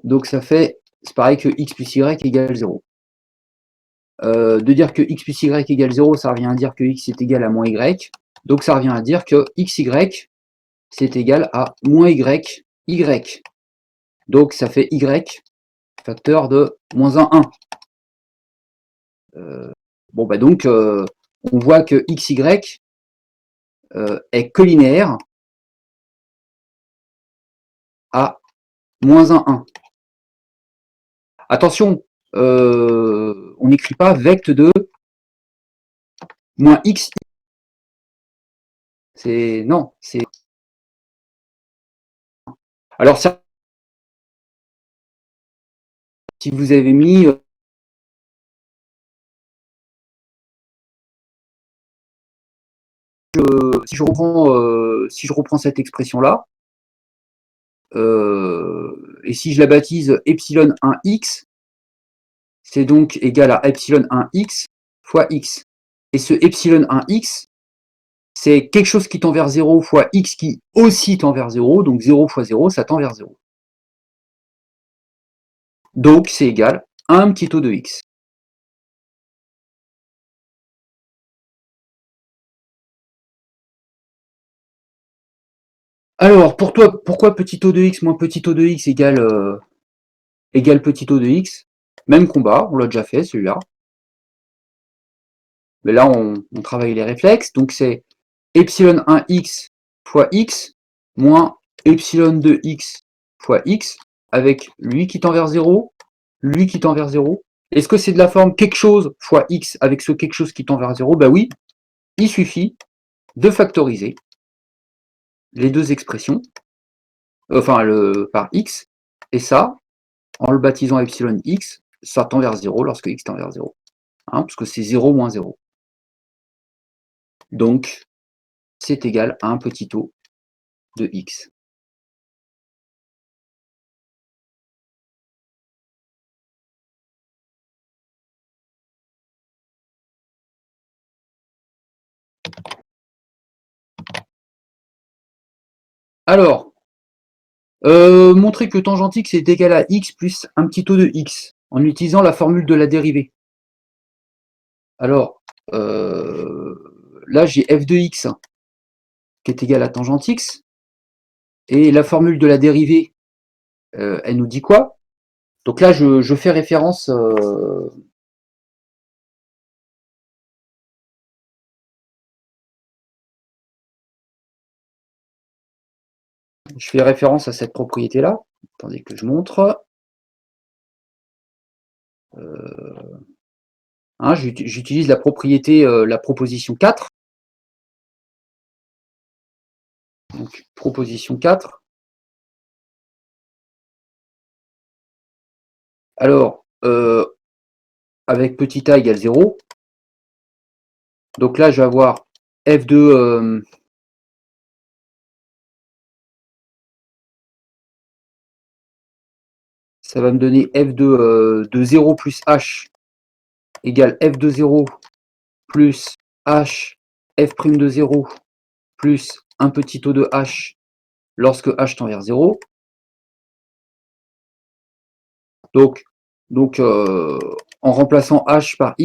Donc ça fait, c'est pareil que x plus y égale 0. De dire que x plus y égale 0, ça revient à dire que x est égal à moins y. Donc ça revient à dire que xy, c'est égal à moins y. Donc ça fait y facteur de moins 1. Bon, bah donc, on voit que xy est collinéaire à moins 1. Attention, on n'écrit pas vect de moins x. C'est non, c'est. Alors ça, si vous avez mis si je reprends cette expression-là, et si je la baptise epsilon 1x, c'est donc égal à epsilon 1x fois x. Et ce epsilon 1x, c'est quelque chose qui tend vers 0 fois x qui aussi tend vers 0, donc 0 fois 0, ça tend vers 0. Donc c'est égal à un petit taux de x. Alors, pour toi, pourquoi petit taux de x moins petit taux de x égale, égale petit taux de x? Même combat, on l'a déjà fait celui-là. Mais là, on travaille les réflexes. Donc c'est epsilon 1x fois x moins epsilon 2x fois x avec lui qui tend vers 0, lui qui tend vers 0. Est-ce que c'est de la forme quelque chose fois x avec ce quelque chose qui tend vers 0? Ben oui, il suffit de factoriser les deux expressions, enfin par x, et ça, en le baptisant epsilon x, ça tend vers 0 lorsque x tend vers 0. Hein, parce que c'est 0 moins 0. Donc, c'est égal à un petit taux de x. Alors, montrer que tangente x est égal à x plus un petit taux de x, en utilisant la formule de la dérivée. Alors, là j'ai f de x qui est égal à tangente x, et la formule de la dérivée, elle nous dit quoi? Donc là, je fais référence à cette propriété-là. Attendez que je montre. Hein, j'utilise la propriété, la proposition 4. Donc, proposition 4. Alors, avec petit a égale 0. Donc là, je vais avoir f de ça va me donner f de 0 plus h égale f de 0 plus h f' de 0 plus un petit taux de h lorsque h tend vers 0. Donc, en remplaçant h par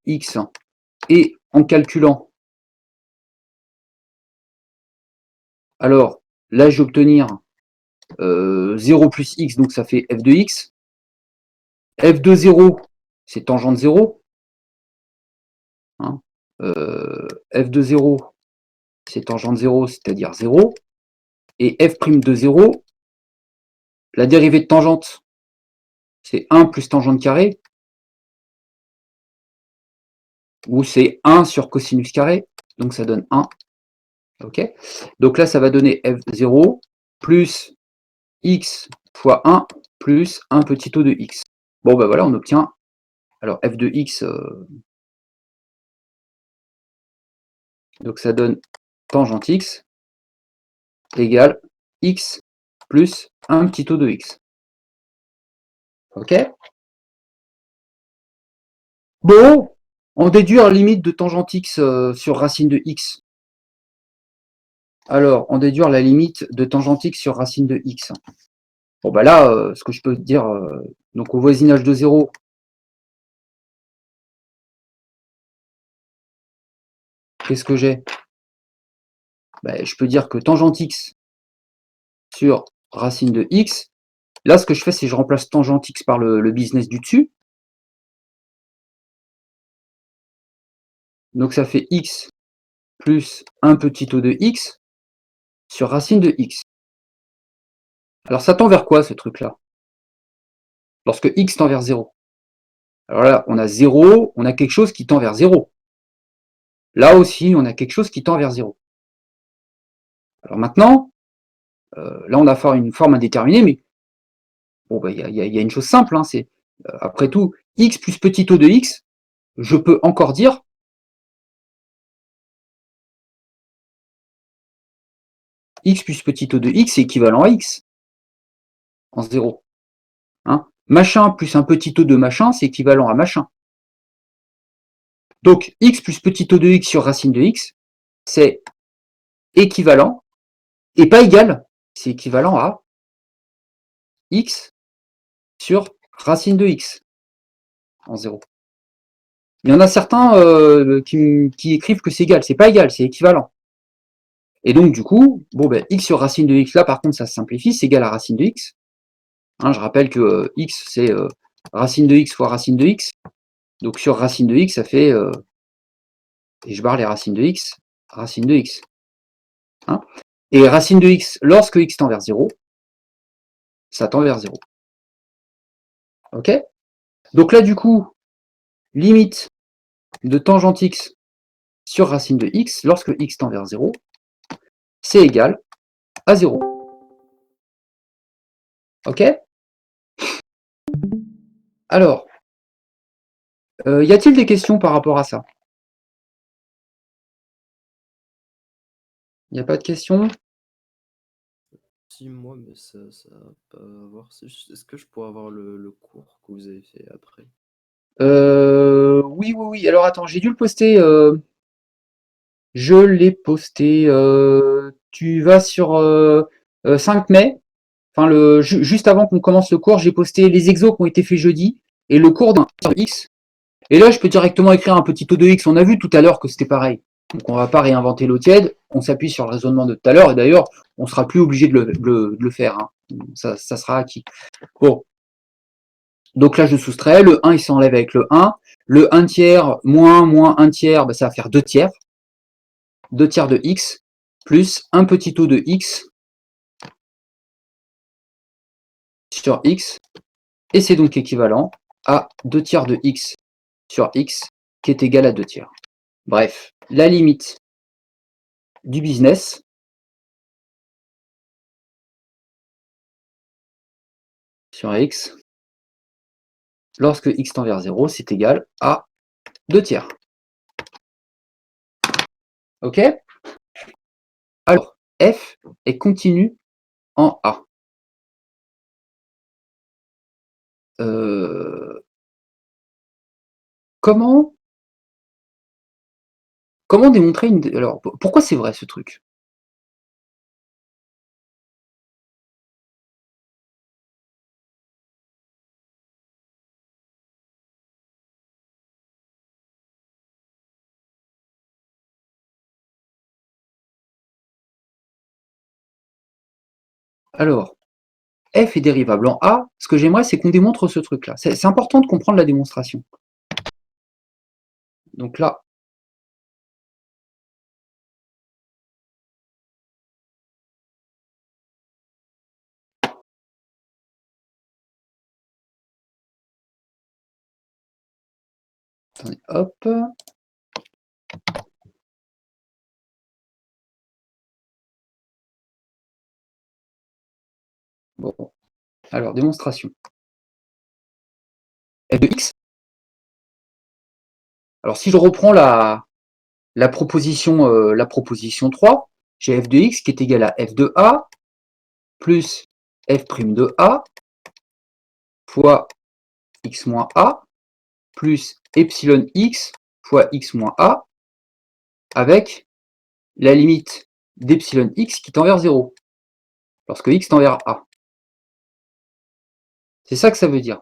x et en calculant, alors là je vais obtenir 0 plus x, donc ça fait f de x. F de 0, c'est tangente 0. Hein. F de 0, c'est tangente 0, c'est-à-dire 0. Et f' de 0, la dérivée de tangente, c'est 1 plus tangente carré, ou c'est 1 sur cosinus carré, donc ça donne 1. Okay, donc là, ça va donner f0 plus x fois 1 plus un petit taux de x. Bon, ben voilà, on obtient, alors f de x, donc ça donne tangente x égale x plus un petit taux de x. Ok. Bon, on déduit la limite de tangente x sur racine de x. Alors, en déduire la limite de tangente x sur racine de x. Bon, bah là, ce que je peux dire, donc au voisinage de 0, qu'est-ce que j'ai? Bah, je peux dire que tangente x sur racine de x, là, ce que je fais, c'est que je remplace tangente x par le business du dessus. Donc, ça fait x plus un petit o de x sur racine de x. Alors, ça tend vers quoi, ce truc-là? Lorsque x tend vers 0. Alors là, on a 0, on a quelque chose qui tend vers 0. Là aussi, on a quelque chose qui tend vers 0. Alors maintenant, là, on a affaire à une forme indéterminée, mais bon, bah, y a une chose simple, hein, c'est, après tout, x plus petit o de x, je peux encore dire x plus petit o de x est équivalent à x en 0. Hein. Machin plus un petit o de machin, c'est équivalent à machin. Donc, x plus petit o de x sur racine de x, c'est équivalent, et pas égal, c'est équivalent à x sur racine de x en 0. Il y en a certains qui écrivent que c'est égal. C'est pas égal, c'est équivalent. Et donc, du coup, bon, ben, x sur racine de x, là, par contre, ça se simplifie, c'est égal à racine de x. Hein, je rappelle que x, c'est racine de x fois racine de x. Donc, sur racine de x, ça fait, et je barre les racines de x, racine de x. Hein. Et racine de x, lorsque x tend vers 0, ça tend vers 0. OK? Donc là, du coup, limite de tangente x sur racine de x, lorsque x tend vers 0, c'est égal à 0. OK? Alors, y a-t-il des questions par rapport à ça? Il n'y a pas de questions? Si, moi, mais ça va pas avoir. Est-ce que je pourrais avoir le cours que vous avez fait après? Oui, oui, oui. Alors attends, j'ai dû le poster. Je l'ai posté. Tu vas sur 5 mai. Enfin, juste avant qu'on commence le cours, j'ai posté les exos qui ont été faits jeudi et le cours d'un X. Et là, je peux directement écrire un petit taux de X. On a vu tout à l'heure que c'était pareil. Donc, on ne va pas réinventer l'eau tiède. On s'appuie sur le raisonnement de tout à l'heure. Et d'ailleurs, on ne sera plus obligé de le faire. Hein. Ça sera acquis. Bon. Donc là, je soustrais. Le 1, il s'enlève avec le 1. Le 1 tiers moins 1 tiers, bah, ça va faire 2 tiers. 2 tiers de X plus un petit taux de X sur X. Et c'est donc équivalent à 2 tiers de X sur X qui est égal à 2 tiers. Bref, la limite du business sur X, lorsque X tend vers 0, c'est égal à 2 tiers. OK? Alors, F est continu en A. Comment démontrer une... Alors, pourquoi c'est vrai ce truc? Alors, F est dérivable en A. Ce que j'aimerais, c'est qu'on démontre ce truc-là. C'est important de comprendre la démonstration. Donc là, attendez, hop. Bon, alors démonstration. F de x. Alors si je reprends la proposition 3, j'ai f de x qui est égal à f de a plus f' de a fois x moins a plus epsilon x fois x moins a avec la limite d'epsilon x qui tend vers 0, lorsque x tend vers a. C'est ça que ça veut dire.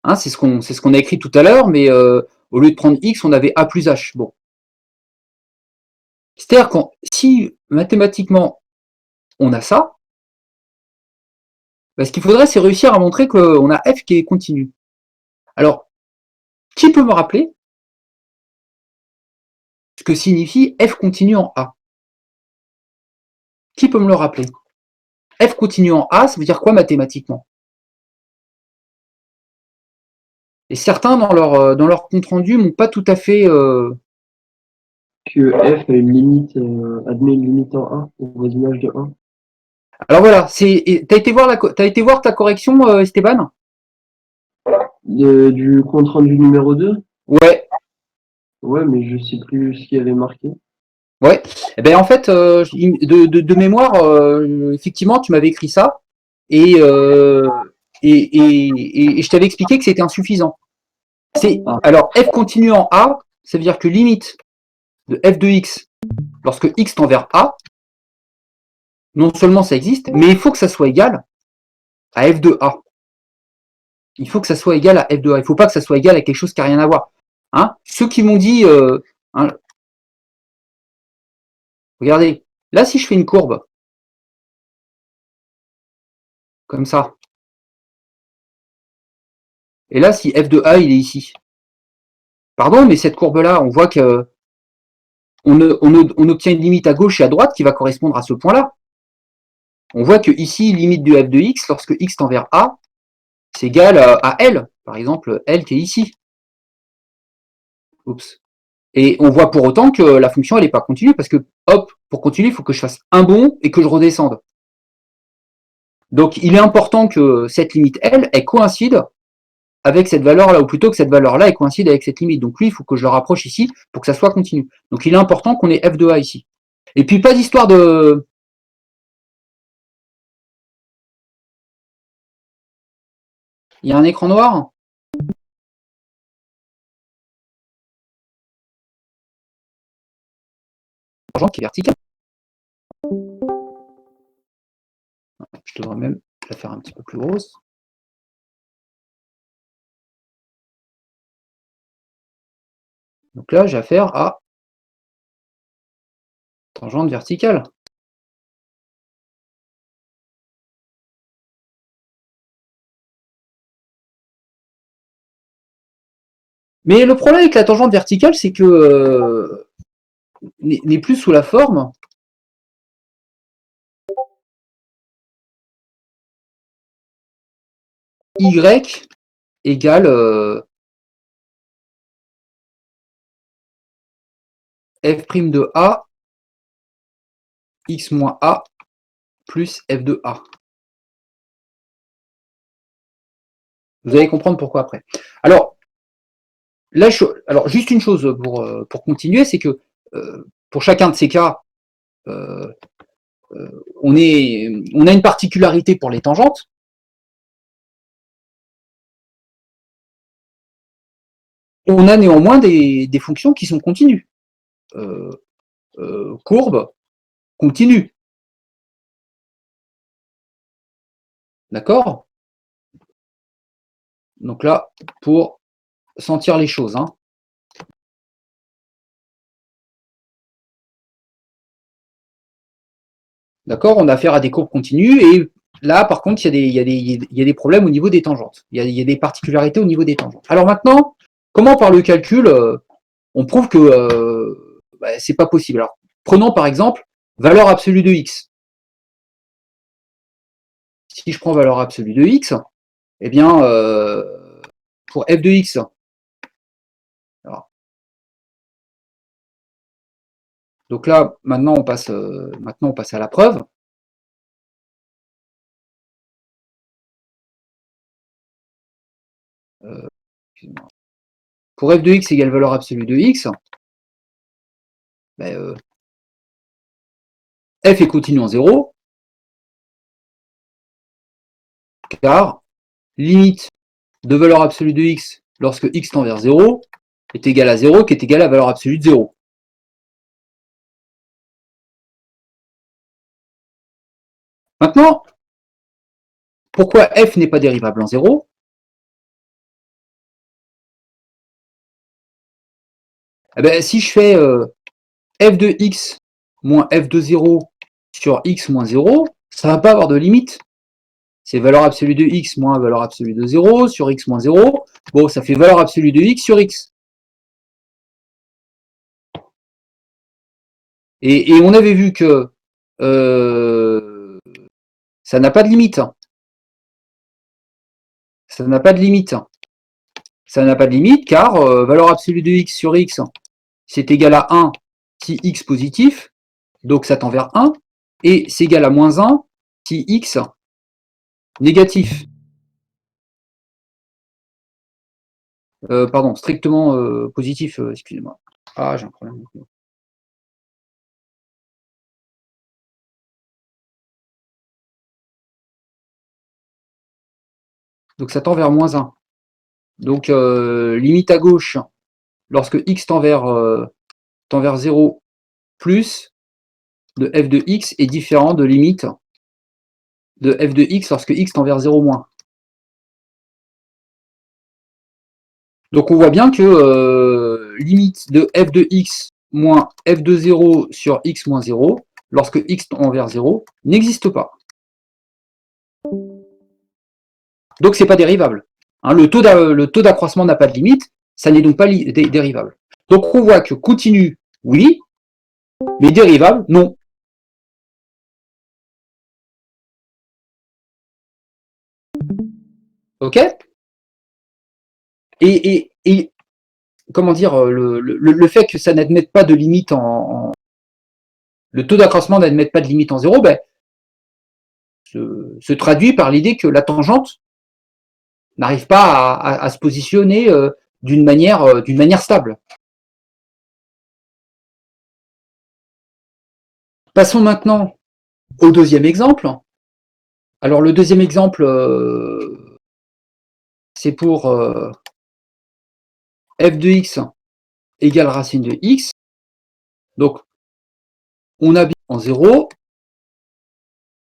Hein, c'est ce qu'on a écrit tout à l'heure, mais au lieu de prendre x, on avait a plus h. Bon. C'est-à-dire que si mathématiquement on a ça, ben, ce qu'il faudrait, c'est réussir à montrer qu'on a f qui est continu. Alors, qui peut me rappeler ce que signifie f continu en a? Qui peut me le rappeler? F continu en a, ça veut dire quoi mathématiquement? Et certains, dans leur compte rendu, m'ont pas tout à fait... Que f a une limite, admet une limite en 1, au voisinage de 1. Alors voilà, t'as été voir ta correction, Esteban? Du compte rendu numéro 2? Ouais. Ouais, mais je sais plus ce qu'il y avait marqué. Ouais. Eh ben en fait, de mémoire, effectivement, tu m'avais écrit ça, et je t'avais expliqué que c'était insuffisant. Alors, f continu en a, ça veut dire que limite de f de x, lorsque x tend vers a, non seulement ça existe, mais il faut que ça soit égal à f de a. Il faut que ça soit égal à f de a. Il ne faut pas que ça soit égal à quelque chose qui n'a rien à voir. Hein, ceux qui m'ont dit, hein, regardez, là si je fais une courbe, comme ça, et là si f de a il est ici, pardon, mais cette courbe-là, on voit que on obtient une limite à gauche et à droite qui va correspondre à ce point-là. On voit que ici, limite de f de x, lorsque x tend vers a, c'est égal à L, par exemple, L qui est ici. Oups. Et on voit pour autant que la fonction, elle n'est pas continue, parce que, hop, pour continuer, il faut que je fasse un bond et que je redescende. Donc, il est important que cette limite L, elle coïncide avec cette valeur-là, ou plutôt que cette valeur-là, elle coïncide avec cette limite. Donc, lui, il faut que je le rapproche ici pour que ça soit continu. Donc, il est important qu'on ait f de a ici. Et puis, pas d'histoire de... Il y a un écran noir? Qui est vertical. Je devrais même la faire un petit peu plus grosse. Donc là, j'ai affaire à tangente verticale. Mais le problème avec la tangente verticale, c'est que n'est plus sous la forme y égale f' de a x moins a plus f de a. Vous allez comprendre pourquoi après. Alors, là, juste une chose pour continuer, c'est que pour chacun de ces cas, on a une particularité pour les tangentes. On a néanmoins des fonctions qui sont continues. Courbe continue. D'accord? Donc là, pour sentir les choses. Hein. D'accord? On a affaire à des courbes continues et là, par contre, il y a des problèmes au niveau des tangentes. Il y a des particularités au niveau des tangentes. Alors maintenant, comment par le calcul, on prouve que c'est pas possible? Alors, prenons par exemple valeur absolue de x. Si je prends valeur absolue de x, eh bien, pour f de x, alors, donc là, maintenant on passe à la preuve. Pour f de x égale valeur absolue de x, ben, f est continu en 0, car limite de valeur absolue de x lorsque x tend vers 0 est égal à 0, qui est égal à valeur absolue de 0. Maintenant, pourquoi f n'est pas dérivable en 0? Eh ben, si je fais f de x moins f de 0 sur x moins 0, ça ne va pas avoir de limite. C'est valeur absolue de x moins valeur absolue de 0 sur x moins 0. Bon, ça fait valeur absolue de x sur x. Et on avait vu que ça n'a pas de limite. Ça n'a pas de limite. Ça n'a pas de limite car valeur absolue de x sur x, c'est égal à 1 si x positif, donc ça tend vers 1, et c'est égal à moins 1 si x négatif. Pardon, strictement positif, excusez-moi. Ah, j'ai un problème. Donc ça tend vers moins 1. Donc limite à gauche, lorsque x tend vers 0, plus de f de x est différent de limite de f de x lorsque x tend vers 0 moins. Donc on voit bien que limite de f de x moins f de 0 sur x moins 0, lorsque x tend vers 0, n'existe pas. Donc c'est pas dérivable. Hein, le taux d'accroissement n'a pas de limite, ça n'est donc pas dérivable. Donc on voit que continu, oui, mais dérivable, non. Ok? Et comment dire, le fait que ça n'admette pas de limite le taux d'accroissement n'admette pas de limite en 0, ben, se traduit par l'idée que la tangente n'arrive pas à se positionner d'une manière stable. Passons maintenant au deuxième exemple. Alors le deuxième exemple, c'est pour f de x égale racine de x. Donc on a bien en 0.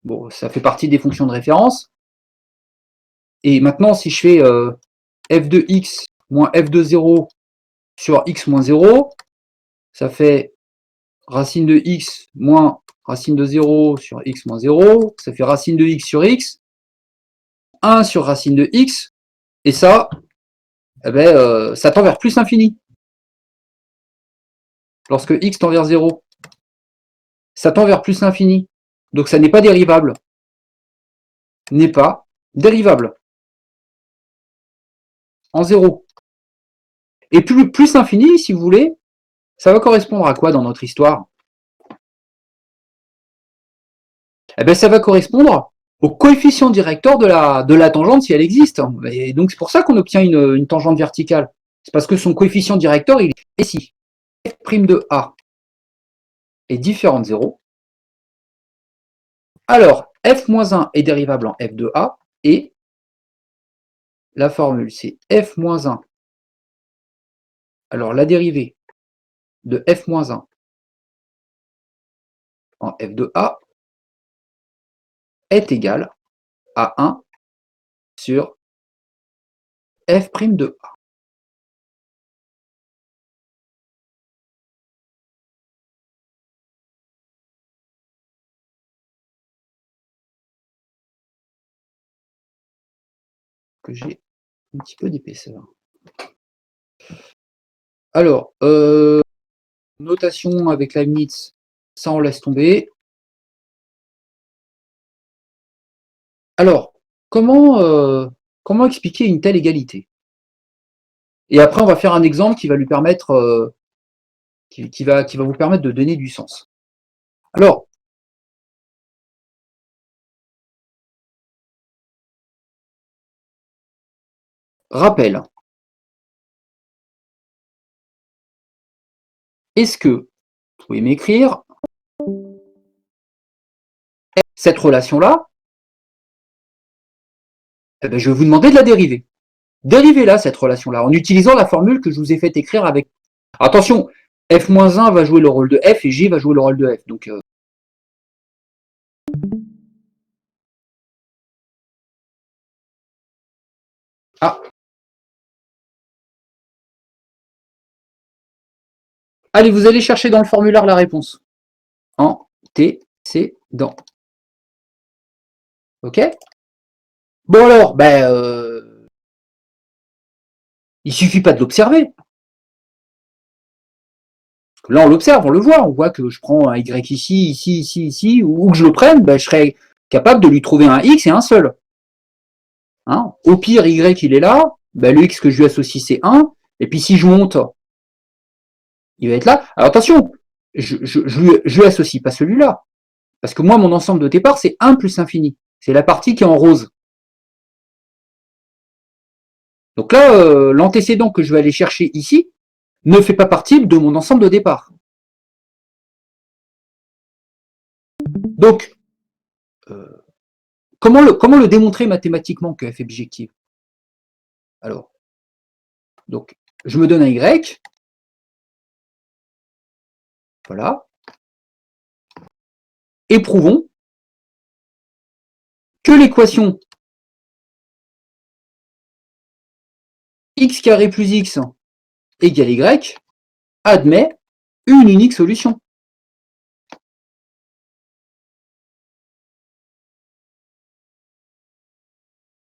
Bon, ça fait partie des fonctions de référence. Et maintenant, si je fais f de x moins f de 0 sur x moins 0, ça fait racine de x moins racine de 0 sur x moins 0, ça fait racine de x sur x, 1 sur racine de x, et ça, eh ben, ça tend vers plus l'infini. Lorsque x tend vers 0, ça tend vers plus l'infini. Donc ça n'est pas dérivable. N'est pas dérivable. En 0. Et plus l'infini, si vous voulez, ça va correspondre à quoi dans notre histoire? Eh ben, ça va correspondre au coefficient directeur de la tangente si elle existe. Et donc c'est pour ça qu'on obtient une tangente verticale. C'est parce que son coefficient directeur, il est ici. F' de A est différent de 0. Alors, f-1 est dérivable en f de A, et la formule c'est f-1. Alors la dérivée de f-1 en f de A est égale à 1 sur f' de A. Que j'ai un petit peu d'épaisseur. Alors, notation avec Leibniz, ça on laisse tomber. Alors, comment expliquer une telle égalité? Et après, on va faire un exemple qui va lui permettre, qui va vous permettre de donner du sens. Alors, rappel. Est-ce que vous pouvez m'écrire cette relation-là? Eh ben, je vais vous demander de la dériver. Dérivez-la, cette relation-là, en utilisant la formule que je vous ai fait écrire avec. Attention, f-1 va jouer le rôle de f et g va jouer le rôle de f. Donc, Ah. Allez, vous allez chercher dans le formulaire la réponse. Antécédent. Ok? Bon alors, il suffit pas de l'observer. Là, on l'observe, on le voit. On voit que je prends un Y ici, ici, ici, ici, ou que je le prenne, je serai capable de lui trouver un X et un seul. Hein, au pire, Y, il est là. Le X que je lui associe, c'est 1. Et puis, si je monte, il va être là. Alors, attention, je lui associe pas celui-là. Parce que moi, mon ensemble de départ, c'est 1 plus infini. C'est la partie qui est en rose. Donc là, l'antécédent que je vais aller chercher ici ne fait pas partie de mon ensemble de départ. Donc, comment le démontrer mathématiquement que f est bijective? Alors, donc, je me donne un Y. Voilà. Éprouvons que l'équation x carré plus x égale y admet une unique solution.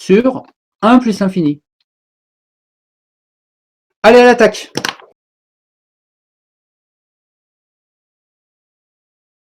Sur 1 plus infini. Allez à l'attaque!